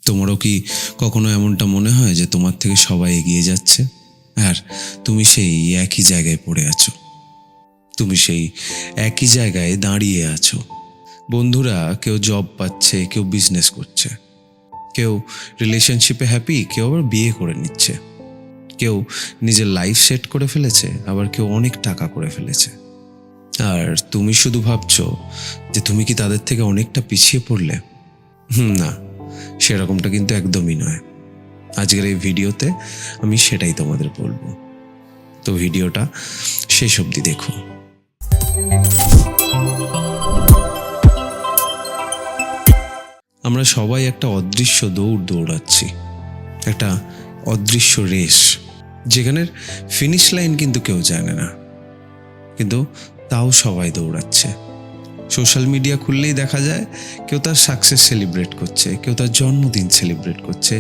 তোমারও কি কখনো এমনটা মনে হয় যে তোমার থেকে সবাই এগিয়ে যাচ্ছে আর তুমি সেই একই জায়গায় পড়ে আছো? তুমি সেই একই জায়গায় দাঁড়িয়ে আছো। বন্ধুরা কেউ জব পাচ্ছে, কেউ বিজনেস করছে, কেউ রিলেশনশিপে হ্যাপি, কেউ আবার বিয়ে করে নিচ্ছে, কেউ নিজের লাইফ সেট করে ফেলেছে, আবার কেউ অনেক টাকা করে ফেলেছে। আর তুমি শুধু ভাবছো যে তুমি কি তাদের থেকে অনেকটা পিছিয়ে পড়লে। না, সেরকমটা কিন্তু একদমই নয়। আজকের এই ভিডিওতে আমি সেটাই তোমাদের বলবো, তো ভিডিওটা শেষ অবধি দেখো। আমরা সবাই একটা অদৃশ্য দৌড়াচ্ছি, একটা অদৃশ্য রেস, যেখানের ফিনিশ লাইন কিন্তু কেউ জানে না, কিন্তু তাও সবাই দৌড়াচ্ছে। সোশ্যাল মিডিয়া খুললেই দেখা যায় কেউ তার সাকসেস সেলিব্রেট করছে, কেউ তার জন্মদিন সেলিব্রেট করছে,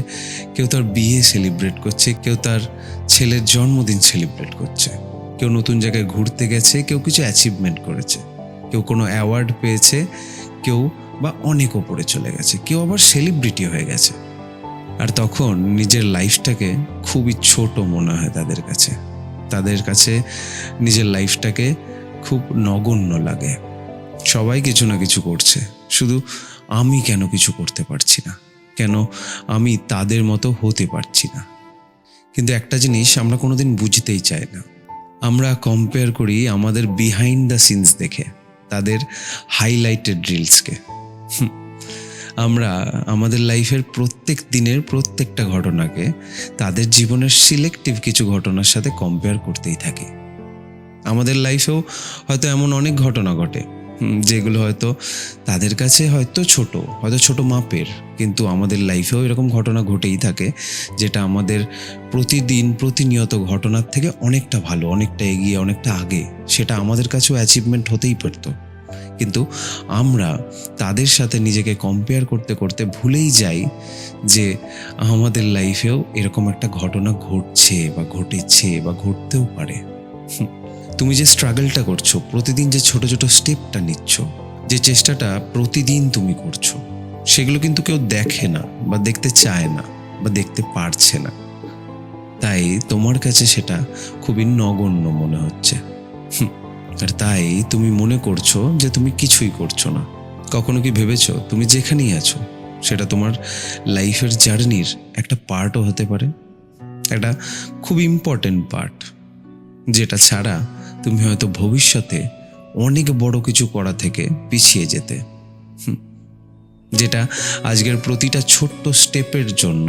কেউ তার বিয়ে সেলিব্রেট করছে, কেউ তার ছেলের জন্মদিন সেলিব্রেট করছে, কেউ নতুন জায়গায় ঘুরতে গেছে, কেউ কিছু অ্যাচিভমেন্ট করেছে, কেউ কোনো অ্যাওয়ার্ড পেয়েছে, কেউ বা অনেক ওপরে চলে গেছে, কেউ আবার সেলিব্রিটি হয়ে গেছে। আর তখন নিজের লাইফটাকে খুবই ছোট মনে হয় তাদের কাছে নিজের লাইফটাকে খুব নগণ্য লাগে। সবাই কিছু না কিছু করছে, শুধু আমি কেন কিছু করতে পারছি না, কেন আমি তাদের মতো হতে পারছি না। কিন্তু একটা জিনিস আমরা কোনোদিন বুঝতেই চাই না, আমরা কম্পেয়ার করি আমাদের বিহাইন্ড দ্য সিনস দেখে তাদের হাইলাইটেড রিলসকে। আমরা আমাদের লাইফের প্রত্যেক দিনের প্রত্যেকটা ঘটনাকে তাদের জীবনের সিলেক্টিভ কিছু ঘটনার সাথে কম্পেয়ার করতেই থাকি। আমাদের লাইফেও হয়তো এমন অনেক ঘটনা ঘটে যেগুলো হয়তো তাদের কাছে হয়তো ছোট মাপের, কিন্তু আমাদের লাইফেও এরকম ঘটনা ঘটেই থাকে যেটা আমাদের প্রতিনিয়ত ঘটনার থেকে অনেকটা ভালো, অনেকটা এগিয়ে, অনেকটা আগে। সেটা আমাদের কাছেও অ্যাচিভমেন্ট হতেই পারতো, কিন্তু আমরা তাদের সাথে নিজেকে কম্পেয়ার করতে করতে ভুলেই যাই যে আমাদের লাইফেও এরকম একটা ঘটনা ঘটছে বা ঘটেছে বা ঘটতেও পারে। তুমি যে স্ট্রাগলটা করছো, প্রতিদিন যে ছোট ছোট স্টেপটা নিচ্ছ, যে চেষ্টাটা প্রতিদিন তুমি করছো, সেগুলো কিন্তু কেউ দেখে না বা দেখতে চায় না বা দেখতে পারছে না। তাই তোমার কাছে সেটা খুবই নগণ্য মনে হচ্ছে। আর তাই তুমি মনে করছো যে তুমি কিছুই করছো না। কখনো কি ভেবেছো তুমি যেখানেই আছো সেটা তোমার লাইফের জার্নির একটা পার্টও হতে পারে, একটা খুব ইম্পর্টেন্ট পার্ট, যেটা ছাড়া তুমি হয়তো ভবিষ্যতে অনেক বড় কিছু করা থেকে পিছিয়ে যেতে। যেটা আজকের প্রতিটা ছোট্ট স্টেপের জন্য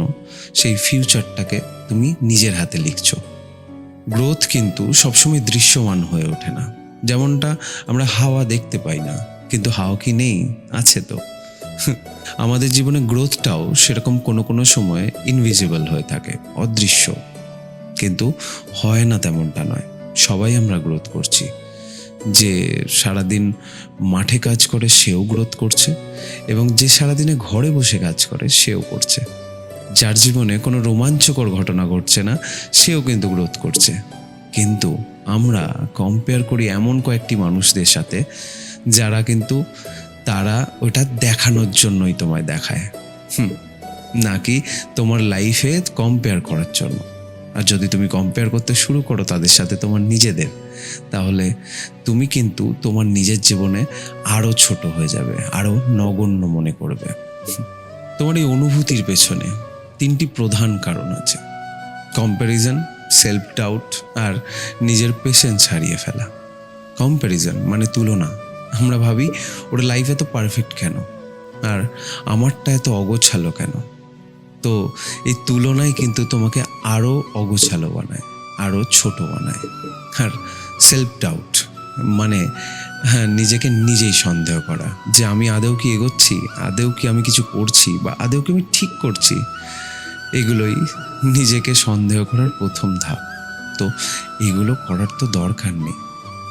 সেই ফিউচারটাকে তুমি নিজের হাতে লিখছো। গ্রোথ কিন্তু সবসময় দৃশ্যমান হয়ে ওঠে না। যেমনটা আমরা হাওয়া দেখতে পাই না, কিন্তু হাওয়া কি নেই? আছে তো। আমাদের জীবনে গ্রোথটাও সেরকম কোনো সময় ইনভিজিবল হয়ে থাকে, অদৃশ্য। কিন্তু হয় না তেমনটা নয়, সবাই আমরা গ্রোথ করছি। যে সারাদিন মাঠে কাজ করে সেও গ্রোথ করছে, এবং যে সারাদিনে ঘরে বসে কাজ করে সেও করছে। যার জীবনে কোনো রোমাঞ্চকর ঘটনা ঘটছে না সেও কিন্তু গ্রোথ করছে। কিন্তু আমরা কম্পেয়ার করি এমন কয়েকটি মানুষদের সাথে যারা কিন্তু তারা ওটা দেখানোর জন্যই তোমায় দেখায়, নাকি তোমার লাইফে কম্পেয়ার করার জন্য। আর যদি তুমি কম্পেয়ার করতে শুরু করো তাদের সাথে তোমার নিজেদের, তাহলে তুমি কিন্তু তোমার নিজের জীবনে আরও ছোট হয়ে যাবে, আরও নগণ্য মনে করবে। তোমার এই অনুভূতির পেছনে তিনটি প্রধান কারণ আছে: কম্প্যারিজন, সেলফ ডাউট আর নিজের পেশেন্স হারিয়ে ফেলা। কম্প্যারিজন মানে তুলনা। আমরা ভাবি ওর লাইফ এত পারফেক্ট কেন, আর আমারটা এত অগোছালো কেন। তো এই তুলনায় কিন্তু তোমাকে আরও অগোছালো বানায়, আরও ছোট বানায়। আর সেলফ ডাউট মানে নিজেকে নিজেই সন্দেহ করা, যে আমি আদৌ কি এগোচ্ছি, আদৌ কি আমি কিছু করছি, বা আদৌ কি আমি ঠিক করছি। এগুলোই নিজেকে সন্দেহ করার প্রথম ধাপ। তো এগুলো করার তো দরকার নেই।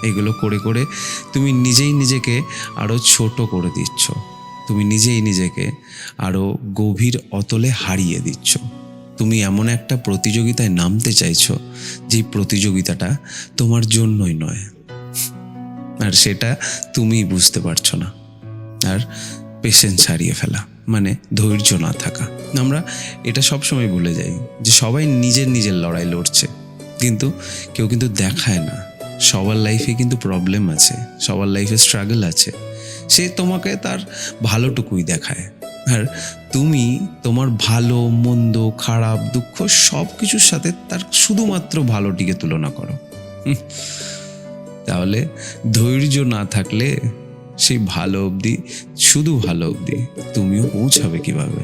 এগুলো করে করে তুমি নিজেই নিজেকে আরও ছোট করে দিচ্ছ, তুমি নিজেই নিজেকে আরও গভীর অতলে হারিয়ে দিচ্ছ। তুমি এমন একটা প্রতিযোগিতায় নামতে চাইছো যে প্রতিযোগিতাটা তোমার জন্যই নয়, আর সেটা তুমিই বুঝতে পারছো না। আর পেশেন্স হারিয়ে ফেলা মানে ধৈর্য না থাকা। আমরা এটা সবসময় ভুলে যাই যে সবাই নিজের নিজের লড়াই লড়ছে, কিন্তু কেউ কিন্তু দেখায় না সবার লাইফে কিন্তু প্রবলেম আছে, সবার লাইফে স্ট্রাগল আছে। সে তোমাকে তার ভালোটুকুই দেখায়, আর তুমি তোমার ভালো মন্দ খারাপ দুঃখ সব কিছুর সাথে তার শুধুমাত্র ভালোটিকে তুলনা করো। তাহলে ধৈর্য না থাকলে সেই ভালো অবধি, শুধু ভালো অবধি তুমিও পৌঁছাবে কিভাবে?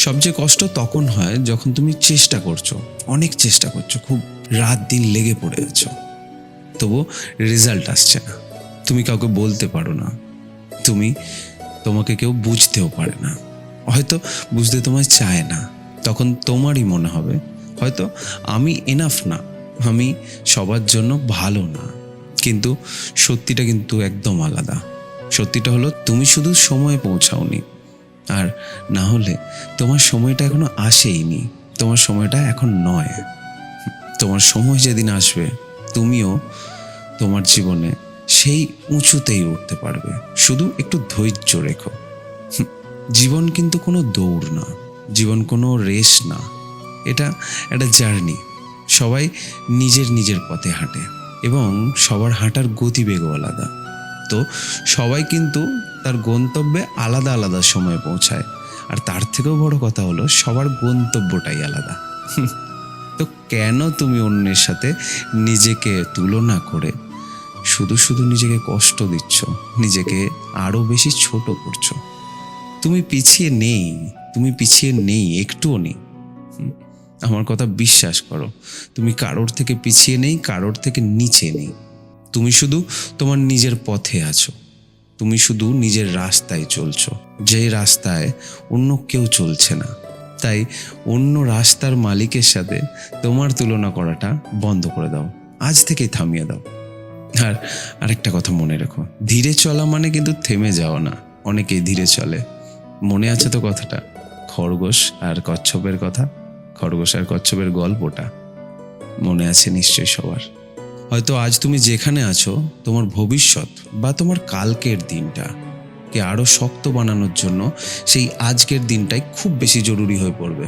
সবচেয়ে কষ্ট তখন হয় যখন তুমি চেষ্টা করছো, অনেক চেষ্টা করছো, খুব রাত দিন লেগে পড়ে আছো, তবু রেজাল্ট আসছে না। তুমি কাউকে বলতে পারো না, তোমাকে কেউ বুঝতেও পারে না, হয়তো বুঝতে তোমায় চায় না। তখন তোমারই মনে হবে হয়তো আমি এনাফ না, আমি সবার জন্য ভালো না। কিন্তু সত্যিটা কিন্তু একদম আলাদা। সত্যিটা হলো তুমি শুধু সময়ে পৌঁছাওনি, আর না হলে তোমার সময়টা এখনো আসেইনি, তোমার সময়টা এখন নয়। তোমার সময় যেদিন আসবে তুমিও তোমার জীবনে সেই উঁচুতেই উঠতে পারবে, শুধু একটু ধৈর্য রেখো। জীবন কিন্তু কোনো দৌড় না, জীবন কোনো রেস না, এটা একটা জার্নি। সবাই নিজের নিজের পথে হাঁটে এবং সবার হাঁটার গতিবেগও আলাদা। তো সবাই কিন্তু তার গন্তব্যে আলাদা আলাদা সময়ে পৌঁছায়, আর তার থেকেও বড় কথা হলো সবার গন্তব্যটাই আলাদা। তো কেন তুমি অন্যের সাথে নিজেকে তুলনা করে শুধু শুধু নিজেকে কষ্ট দিচ্ছ, নিজেকে আরো বেশি ছোট করছো? তুমি পিছিয়ে নেই, একটুও নেই। আমার কথা বিশ্বাস করো, তুমি কারোর থেকে পিছিয়ে নেই, কারোর থেকে নিচে নেই। তুমি শুধু তোমার নিজের পথে আছো, তুমি শুধু নিজের রাস্তায় চলছো, যে রাস্তায় অন্য কেউ চলছে না। তাই অন্য রাস্তার মালিকের সাথে তোমার তুলনা করাটা বন্ধ করে দাও, আজ থেকেই থামিয়ে দাও। আর আরেকটা কথা মনে রেখো, ধীরে চলা মানে কিন্তু থেমে যাও না। অনেকেই ধীরে চলে, মনে আছে তো কথাটা, খরগোশ আর কচ্ছপের কথা, খরগোশ আর কচ্ছপের গল্পটা মনে আছে নিশ্চয়ই সবার। হয়তো আজ তুমি যেখানে আছো, তোমার ভবিষ্যৎ বা তোমার কালকের দিনটাকে আরো শক্ত বানানোর জন্য সেই আজকের দিনটাই খুব বেশি জরুরি হয়ে পড়বে।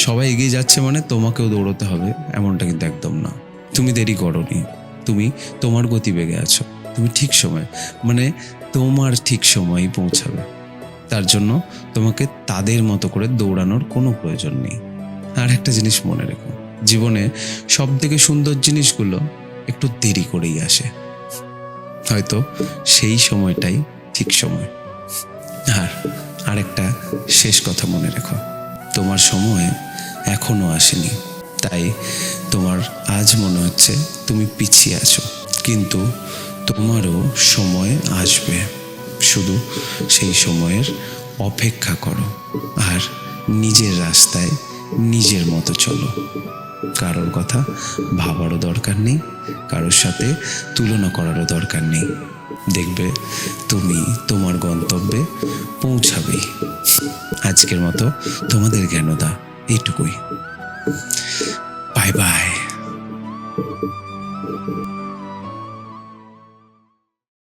সবাই এগিয়ে যাচ্ছে মানে তোমাকেও দৌড়তে হবে, এমনটা কিন্তু একদম না। তুমি দেরি করোনি, তুমি তোমার গতিবেগে আছো, তুমি ঠিক সময় মানে তোমার ঠিক সময়ই পৌঁছাবে। তার জন্য তোমাকে তাদের মতো করে দৌড়ানোর কোনো প্রয়োজন নেই। আর একটা জিনিস মনে রেখো, জীবনে সব থেকে সুন্দর জিনিসগুলো একটু দেরি করেই আসে, হয়তো সেই সময়টাই ঠিক সময়। আর একটা শেষ কথা মনে রেখো, তোমার সময় এখনো আসেনি, তাই তোমার আজ মনে হচ্ছে তুমি পিছিয়ে আছো, কিন্তু তোমারও সময় আসবে। শুধু সেই সময়ের অপেক্ষা করো আর নিজের রাস্তায় নিজের মতো চলো। কারোর কথা ভাবারও দরকার নেই, কারোর সাথে তুলনা করারও দরকার নেই। দেখবে তুমি তোমার গন্তব্যে পৌঁছাবেই। আজকের মতো তোমাদের জ্ঞানদা এইটুকুই। Bye bye.